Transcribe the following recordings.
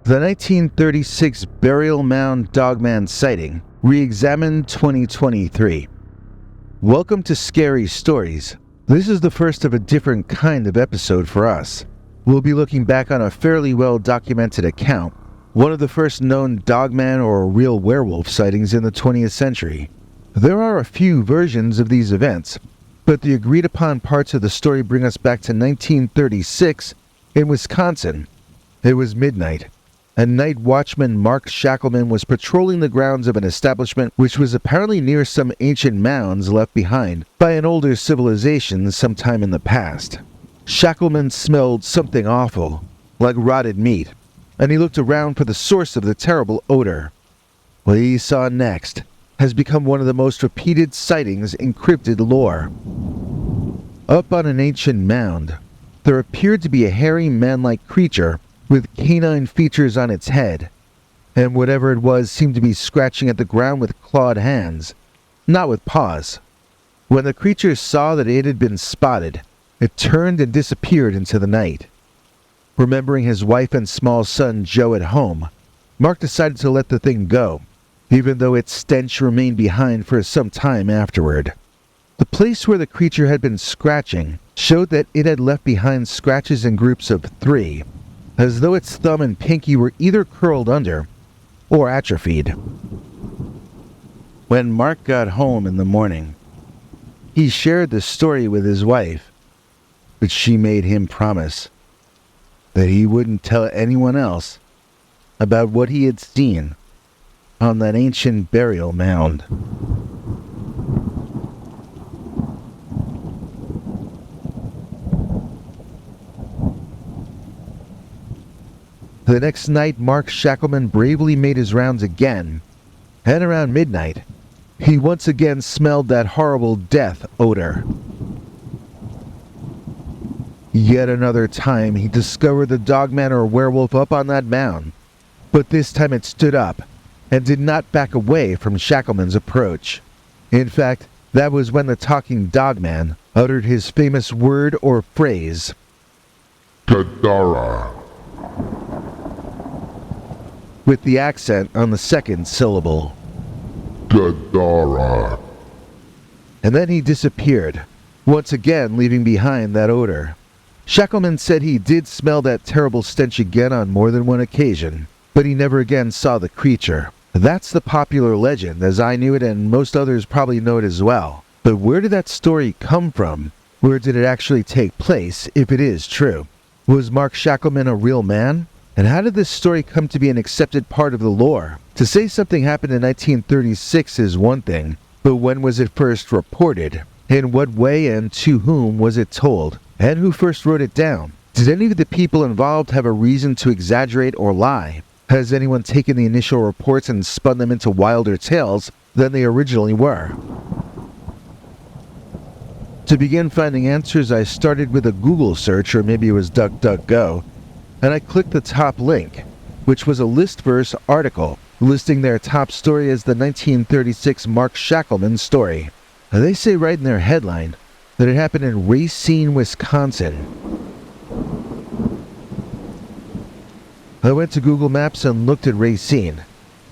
The 1936 Burial Mound Dogman Sighting, re-examined 2023. Welcome to Scary Stories. This is the first of a different kind of episode for us. We'll be looking back on a fairly well-documented account, one of the first known dogman or real werewolf sightings in the 20th century. There are a few versions of these events, but the agreed-upon parts of the story bring us back to 1936 in Wisconsin. It was midnight, and night watchman Mark Shackelman was patrolling the grounds of an establishment which was apparently near some ancient mounds left behind by an older civilization sometime in the past. Shackelman smelled something awful, like rotted meat, and he looked around for the source of the terrible odor. What he saw next has become one of the most repeated sightings in cryptid lore. Up on an ancient mound, there appeared to be a hairy man-like creature with canine features on its head, and whatever it was seemed to be scratching at the ground with clawed hands, not with paws. When the creature saw that it had been spotted, it turned and disappeared into the night. Remembering his wife and small son Joe at home, Mark decided to let the thing go, even though its stench remained behind for some time afterward. The place where the creature had been scratching showed that it had left behind scratches in groups of 3, as though its thumb and pinky were either curled under or atrophied. When Mark got home in the morning, he shared the story with his wife, but she made him promise that he wouldn't tell anyone else about what he had seen on that ancient burial mound. The next night, Mark Shackelman bravely made his rounds again, and around midnight, he once again smelled that horrible death odor. Yet another time, he discovered the dogman or werewolf up on that mound, but this time it stood up and did not back away from Shackelman's approach. In fact, that was when the talking dogman uttered his famous word or phrase, Gadarah, with the accent on the second syllable. Gadarah. And then he disappeared, once again leaving behind that odor. Shackelman said he did smell that terrible stench again on more than one occasion, but he never again saw the creature. That's the popular legend, as I knew it and most others probably know it as well. But where did that story come from? Where did it actually take place, if it is true? Was Mark Shackelman a real man? And how did this story come to be an accepted part of the lore? To say something happened in 1936 is one thing, but when was it first reported? In what way and to whom was it told? And who first wrote it down? Did any of the people involved have a reason to exaggerate or lie? Has anyone taken the initial reports and spun them into wilder tales than they originally were? To begin finding answers, I started with a Google search, or maybe it was DuckDuckGo, and I clicked the top link, which was a listverse article listing their top story as the 1936 Mark Shackelman story. Now, they say right in their headline that it happened in Racine, Wisconsin. I went to Google Maps and looked at Racine.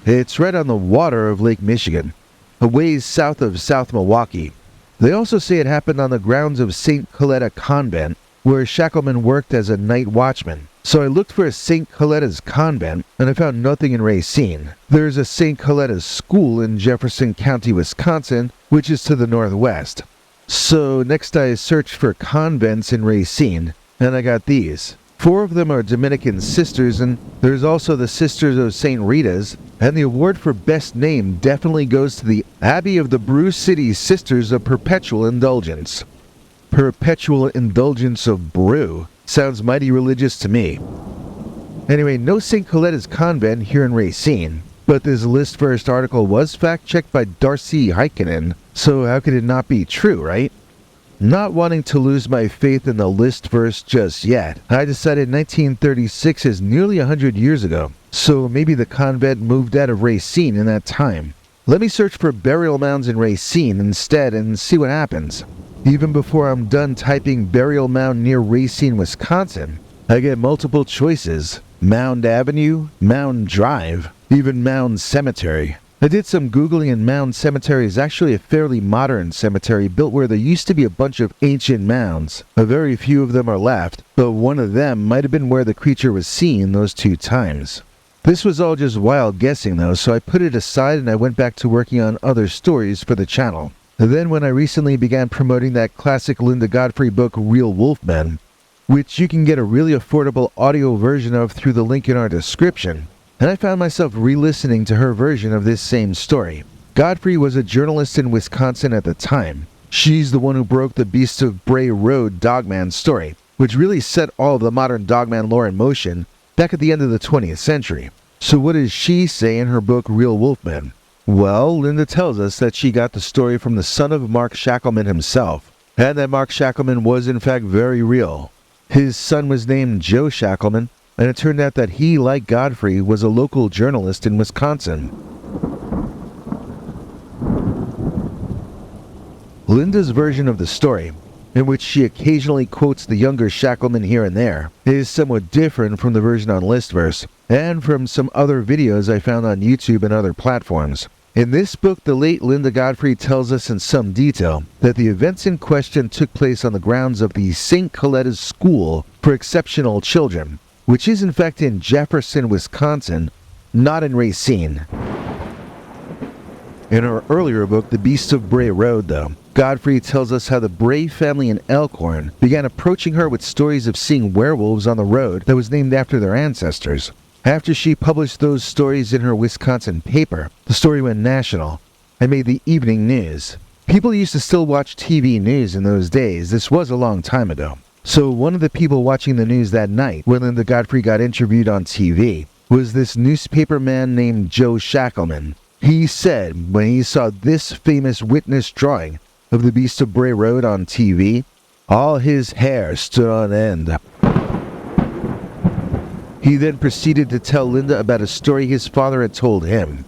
It's right on the water of Lake Michigan, a ways south of South Milwaukee. They also say it happened on the grounds of St. Coletta Convent, where Shackelman worked as a night watchman. So I looked for a St. Coletta's convent, and I found nothing in Racine. There's a St. Coletta's school in Jefferson County, Wisconsin, which is to the northwest. So next I searched for convents in Racine, and I got these. 4 of them are Dominican sisters, and there's also the Sisters of St. Rita's, and the award for best name definitely goes to the Abbey of the Brew City Sisters of Perpetual Indulgence. Perpetual Indulgence of Brew sounds mighty religious to me. Anyway, no St. Coletta's convent here in Racine, but this list-first article was fact-checked by Darcy Heikkinen, so how could it not be true, right? Not wanting to lose my faith in the list verse just yet, I decided 1936 is nearly 100 years ago, so maybe the convent moved out of Racine in that time. Let me search for burial mounds in Racine instead and see what happens. Even before I'm done typing burial mound near Racine, Wisconsin, I get multiple choices: Mound Avenue, Mound Drive, even Mound Cemetery. I did some Googling, and Mound Cemetery is actually a fairly modern cemetery built where there used to be a bunch of ancient mounds. A very few of them are left, but one of them might have been where the creature was seen those 2 times. This was all just wild guessing though, so I put it aside and I went back to working on other stories for the channel. Then when I recently began promoting that classic Linda Godfrey book, Real Wolfmen, which you can get a really affordable audio version of through the link in our description, and I found myself re-listening to her version of this same story. Godfrey was a journalist in Wisconsin at the time. She's the one who broke the Beast of Bray Road Dogman story, which really set all of the modern Dogman lore in motion back at the end of the 20th century. So what does she say in her book Real Wolfmen? Well, Linda tells us that she got the story from the son of Mark Shackelman himself, and that Mark Shackelman was in fact very real. His son was named Joe Shackelman, and it turned out that he, like Godfrey, was a local journalist in Wisconsin. Linda's version of the story, in which she occasionally quotes the younger Shackelman here and there, is somewhat different from the version on Listverse, and from some other videos I found on YouTube and other platforms. In this book, the late Linda Godfrey tells us in some detail that the events in question took place on the grounds of the St. Coletta's School for Exceptional Children, which is in fact in Jefferson, Wisconsin, not in Racine. In her earlier book, The Beast of Bray Road, though, Godfrey tells us how the Bray family in Elkhorn began approaching her with stories of seeing werewolves on the road that was named after their ancestors. After she published those stories in her Wisconsin paper, the story went national and made the evening news. People used to still watch TV news in those days. This was a long time ago. So one of the people watching the news that night, when Linda Godfrey got interviewed on TV, was this newspaper man named Joe Shackelman. He said when he saw this famous witness drawing of the Beast of Bray Road on TV, all his hair stood on end. He then proceeded to tell Linda about a story his father had told him.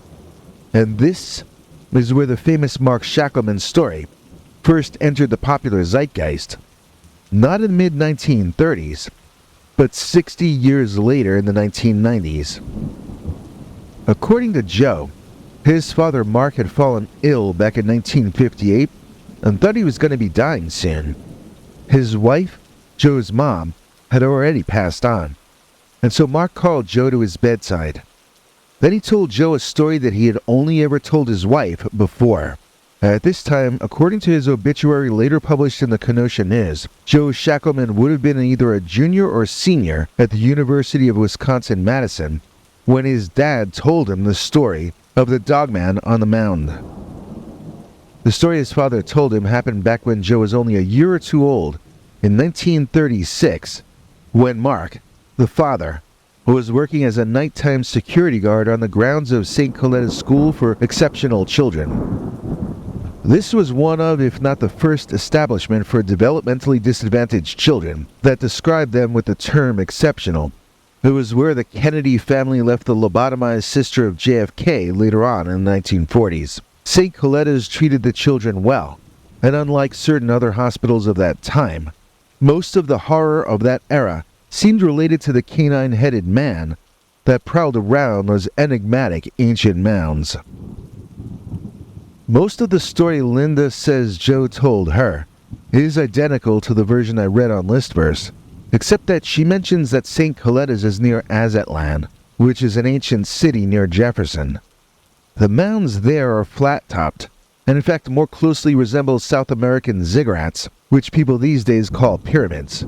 And this is where the famous Mark Shackelman story first entered the popular zeitgeist. Not in the mid-1930s, but 60 years later in the 1990s. According to Joe, his father Mark had fallen ill back in 1958 and thought he was going to be dying soon. His wife, Joe's mom, had already passed on, and so Mark called Joe to his bedside. Then he told Joe a story that he had only ever told his wife before. At this time, according to his obituary later published in the Kenosha News, Joe Shackelman would have been either a junior or senior at the University of Wisconsin-Madison when his dad told him the story of the dogman on the mound. The story his father told him happened back when Joe was only a year or two old, in 1936, when Mark, the father, was working as a nighttime security guard on the grounds of St. Coletta's School for Exceptional Children. This was one of, if not the first establishment for developmentally disadvantaged children that described them with the term exceptional. It was where the Kennedy family left the lobotomized sister of JFK later on in the 1940s. St. Coletta's treated the children well, and unlike certain other hospitals of that time, most of the horror of that era seemed related to the canine-headed man that prowled around those enigmatic ancient mounds. Most of the story Linda says Joe told her is identical to the version I read on Listverse, except that she mentions that St. Coletta's is near Azatlan, which is an ancient city near Jefferson. The mounds there are flat-topped, and in fact more closely resemble South American ziggurats, which people these days call pyramids.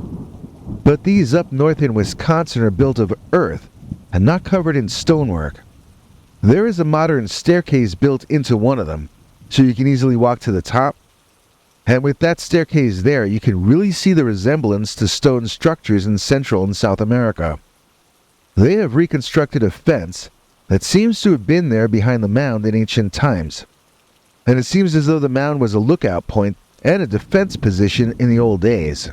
But these up north in Wisconsin are built of earth and not covered in stonework. There is a modern staircase built into one of them, so you can easily walk to the top. And with that staircase there, you can really see the resemblance to stone structures in Central and South America. They have reconstructed a fence that seems to have been there behind the mound in ancient times. And it seems as though the mound was a lookout point and a defense position in the old days.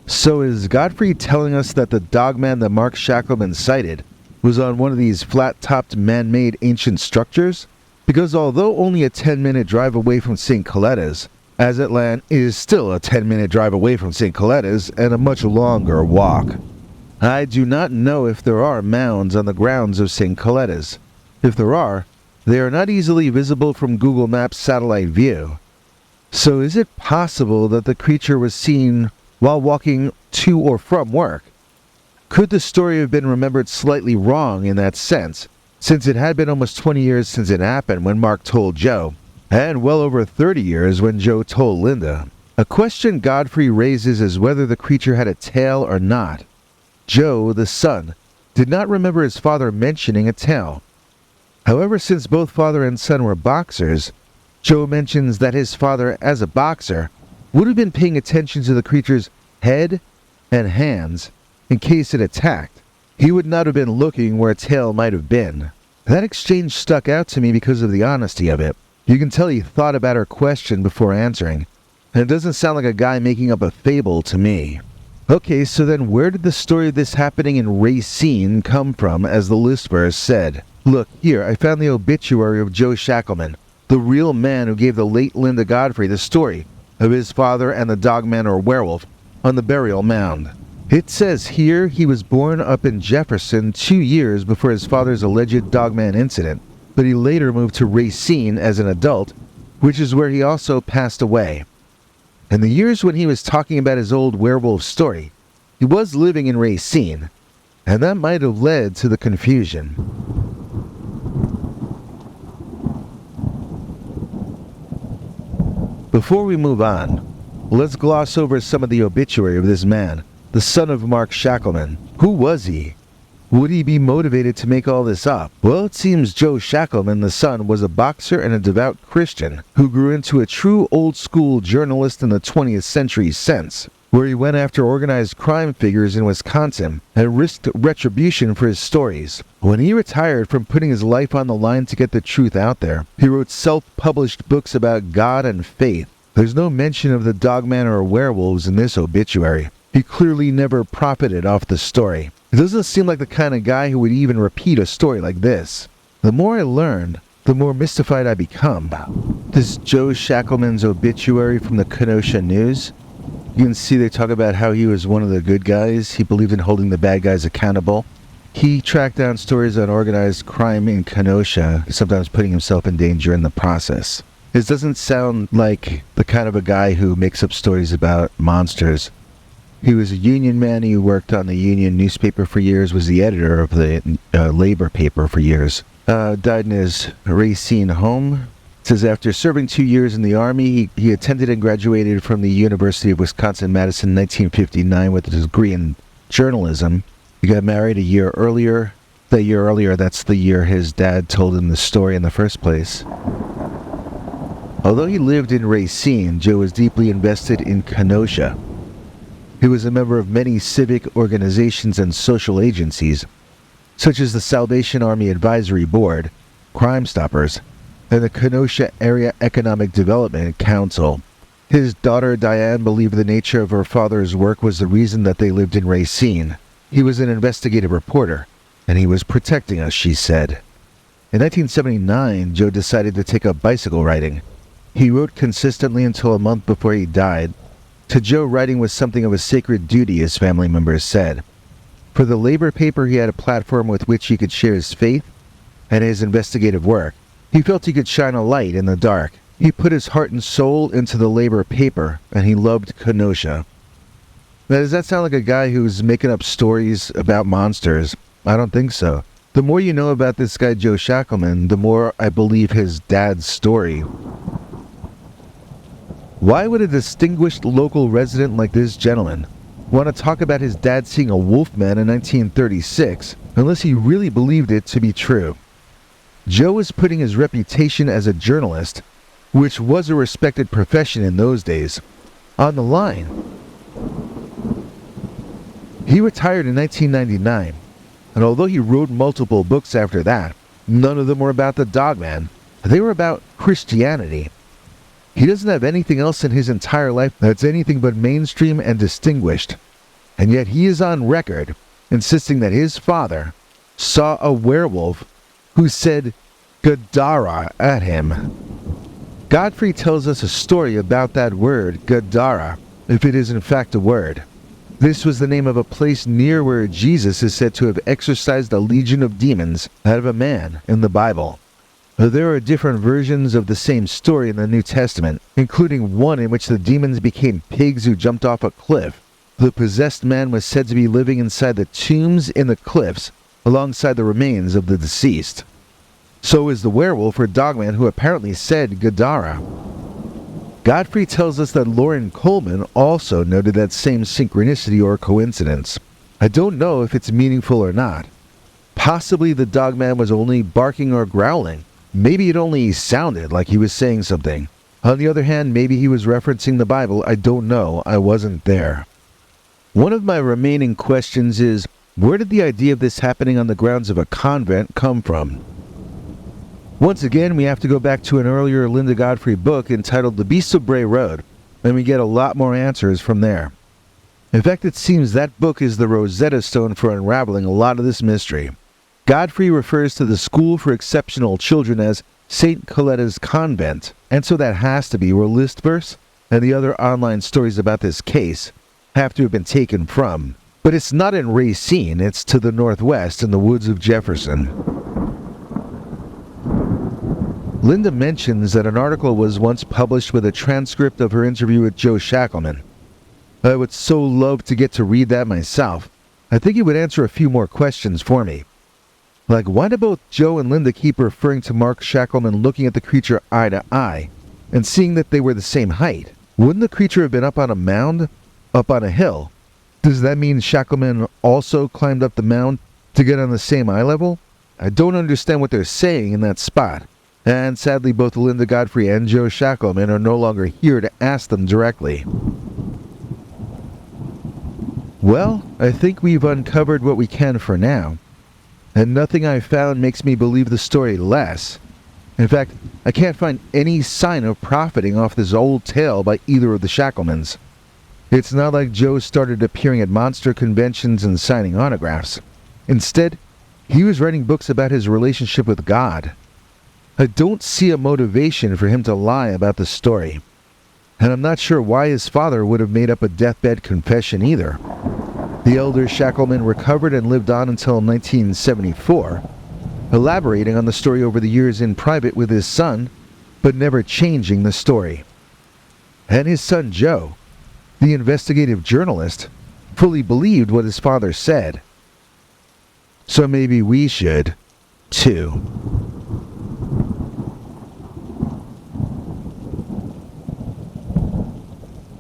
So is Godfrey telling us that the dogman that Mark Shackelman cited was on one of these flat-topped man-made ancient structures? Because although only a 10-minute drive away from St. Coletta's, Azatlan is still a 10-minute drive away from St. Coletta's and a much longer walk. I do not know if there are mounds on the grounds of St. Coletta's. If there are, they are not easily visible from Google Maps satellite view. So is it possible that the creature was seen while walking to or from work? Could the story have been remembered slightly wrong in that sense, since it had been almost 20 years since it happened when Mark told Joe, and well over 30 years when Joe told Linda? A question Godfrey raises is whether the creature had a tail or not. Joe, the son, did not remember his father mentioning a tail. However, since both father and son were boxers, Joe mentions that his father, as a boxer, would have been paying attention to the creature's head and hands in case it attacked. He would not have been looking where a tail might have been. That exchange stuck out to me because of the honesty of it. You can tell he thought about her question before answering, and it doesn't sound like a guy making up a fable to me. Okay, so then where did the story of this happening in Racine come from, as the listeners said? Look, here, I found the obituary of Joe Shackelman, the real man who gave the late Linda Godfrey the story of his father and the dogman or werewolf on the burial mound. It says here he was born up in Jefferson 2 years before his father's alleged dogman incident, but he later moved to Racine as an adult, which is where he also passed away. In the years when he was talking about his old werewolf story, he was living in Racine, and that might have led to the confusion. Before we move on, let's gloss over some of the obituary of this man, the son of Mark Shackelman. Who was he? Would he be motivated to make all this up? Well, it seems Joe Shackelman, the son, was a boxer and a devout Christian who grew into a true old-school journalist in the 20th century sense, where he went after organized crime figures in Wisconsin and risked retribution for his stories. When he retired from putting his life on the line to get the truth out there, he wrote self-published books about God and faith. There's no mention of the dogman or werewolves in this obituary. He clearly never profited off the story. It doesn't seem like the kind of guy who would even repeat a story like this. The more I learn, the more mystified I become. This Joe Shackelman's obituary from the Kenosha News. You can see they talk about how he was one of the good guys. He believed in holding the bad guys accountable. He tracked down stories on organized crime in Kenosha, sometimes putting himself in danger in the process. This doesn't sound like the kind of a guy who makes up stories about monsters. He was a union man. He worked on the union newspaper for years, was the editor of the labor paper for years. Died in his Racine home. It says after serving 2 years in the Army, he attended and graduated from the University of Wisconsin-Madison in 1959 with a degree in journalism. He got married a year earlier. The year earlier, that's the year his dad told him the story in the first place. Although he lived in Racine, Joe was deeply invested in Kenosha. He was a member of many civic organizations and social agencies, such as the Salvation Army Advisory Board, Crime Stoppers, and the Kenosha Area Economic Development Council. His daughter Diane believed the nature of her father's work was the reason that they lived in Racine. He was an investigative reporter, and he was protecting us, she said. In 1979, Joe decided to take up bicycle riding. He wrote consistently until a month before he died. To Joe, writing was something of a sacred duty, his family members said. For the labor paper, he had a platform with which he could share his faith and his investigative work. He felt he could shine a light in the dark. He put his heart and soul into the labor paper, and he loved Kenosha. Now, does that sound like a guy who's making up stories about monsters? I don't think so. The more you know about this guy Joe Shackelman, the more I believe his dad's story. Why would a distinguished local resident like this gentleman want to talk about his dad seeing a Wolfman in 1936 unless he really believed it to be true? Joe was putting his reputation as a journalist, which was a respected profession in those days, on the line. He retired in 1999, and although he wrote multiple books after that, none of them were about the dogman. They were about Christianity. He doesn't have anything else in his entire life that's anything but mainstream and distinguished. And yet he is on record insisting that his father saw a werewolf who said Gadarah at him. Godfrey tells us a story about that word, Gadarah, if it is in fact a word. This was the name of a place near where Jesus is said to have exorcised a legion of demons out of a man in the Bible. There are different versions of the same story in the New Testament, including one in which the demons became pigs who jumped off a cliff. The possessed man was said to be living inside the tombs in the cliffs, alongside the remains of the deceased. So is the werewolf or dogman who apparently said Gadarah. Godfrey tells us that Lauren Coleman also noted that same synchronicity or coincidence. I don't know if it's meaningful or not. Possibly the dogman was only barking or growling. Maybe it only sounded like he was saying something. On the other hand, maybe he was referencing the Bible. I don't know. I wasn't there. One of my remaining questions is, where did the idea of this happening on the grounds of a convent come from? Once again, we have to go back to an earlier Linda Godfrey book entitled The Beasts of Bray Road, and we get a lot more answers from there. In fact, it seems that book is the Rosetta Stone for unraveling a lot of this mystery. Godfrey refers to the School for Exceptional Children as St. Coletta's Convent, and so that has to be where Listverse and the other online stories about this case have to have been taken from. But it's not in Racine, it's to the northwest in the woods of Jefferson. Linda mentions that an article was once published with a transcript of her interview with Joe Shackelman. I would so love to get to read that myself. I think it would answer a few more questions for me. Like, why do both Joe and Linda keep referring to Mark Shackelman looking at the creature eye to eye, and seeing that they were the same height? Wouldn't the creature have been up on a mound? Up on a hill? Does that mean Shackelman also climbed up the mound to get on the same eye level? I don't understand what they're saying in that spot. And sadly, both Linda Godfrey and Joe Shackelman are no longer here to ask them directly. Well, I think we've uncovered what we can for now. And nothing I've found makes me believe the story less. In fact, I can't find any sign of profiting off this old tale by either of the Shackelmans. It's not like Joe started appearing at monster conventions and signing autographs. Instead, he was writing books about his relationship with God. I don't see a motivation for him to lie about the story. And I'm not sure why his father would have made up a deathbed confession either. The elder Shackelman recovered and lived on until 1974, elaborating on the story over the years in private with his son, but never changing the story. And his son Joe, the investigative journalist, fully believed what his father said. So maybe we should, too.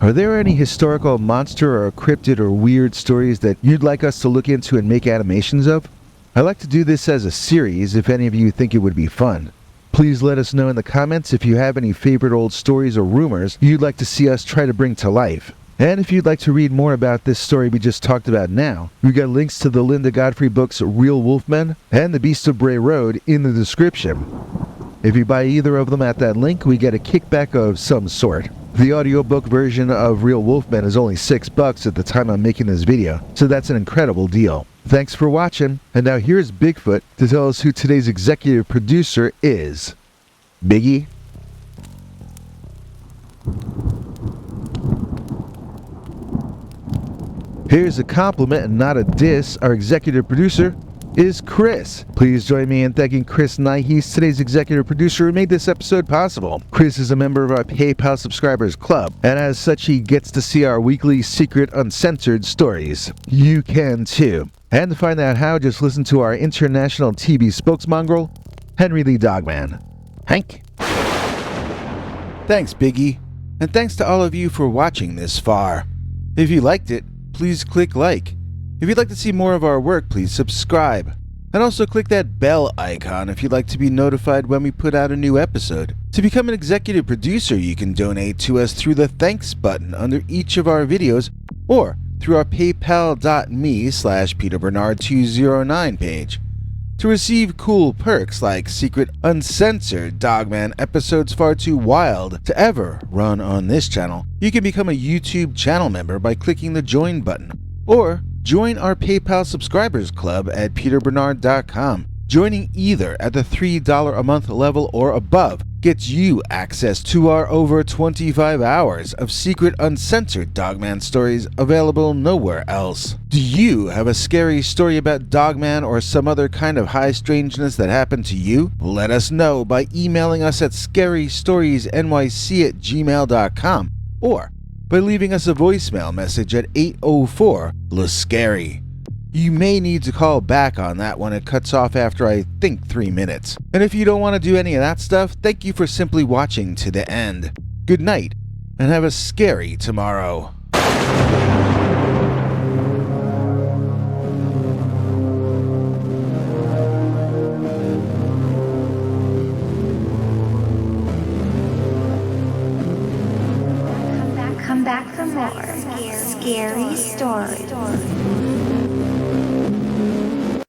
Are there any historical monster or cryptid or weird stories that you'd like us to look into and make animations of? I'd like to do this as a series if any of you think it would be fun. Please let us know in the comments if you have any favorite old stories or rumors you'd like to see us try to bring to life. And if you'd like to read more about this story we just talked about now, we've got links to the Linda Godfrey books Real Wolfmen and The Beast of Bray Road in the description. If you buy either of them at that link, we get a kickback of some sort. The audiobook version of Real Wolfmen is only $6 at the time I'm making this video, so that's an incredible deal. Thanks for watching, and now here's Bigfoot to tell us who today's executive producer is. Biggie? Here's a compliment and not a diss. Our executive producer is Chris. Please join me in thanking Chris Nye. He's today's executive producer who made this episode possible. Chris is a member of our PayPal subscribers club, and as such he gets to see our weekly secret uncensored stories. You can too. And to find out how, just listen to our international TV spokesmongrel, Henry Lee Dogman. Hank? Thanks, Biggie. And thanks to all of you for watching this far. If you liked it, please click like. If you'd like to see more of our work, please subscribe. And also click that bell icon if you'd like to be notified when we put out a new episode. To become an executive producer, you can donate to us through the thanks button under each of our videos or through our paypal.me/PeterBernard209 page. To receive cool perks like secret uncensored Dogman episodes far too wild to ever run on this channel, you can become a YouTube channel member by clicking the join button. Or join our PayPal subscribers club at peterbernard.com. Joining either at the $3 a month level or above gets you access to our over 25 hours of secret uncensored Dogman stories available nowhere else. Do you have a scary story about Dogman or some other kind of high strangeness that happened to you? Let us know by emailing us at scarystoriesnyc@gmail.com or by leaving us a voicemail message at 804-LA-SCARY. You may need to call back on that one. It cuts off after, I think, 3 minutes. And if you don't want to do any of that stuff, thank you for simply watching to the end. Good night, and have a scary tomorrow. Come back for more scary stories.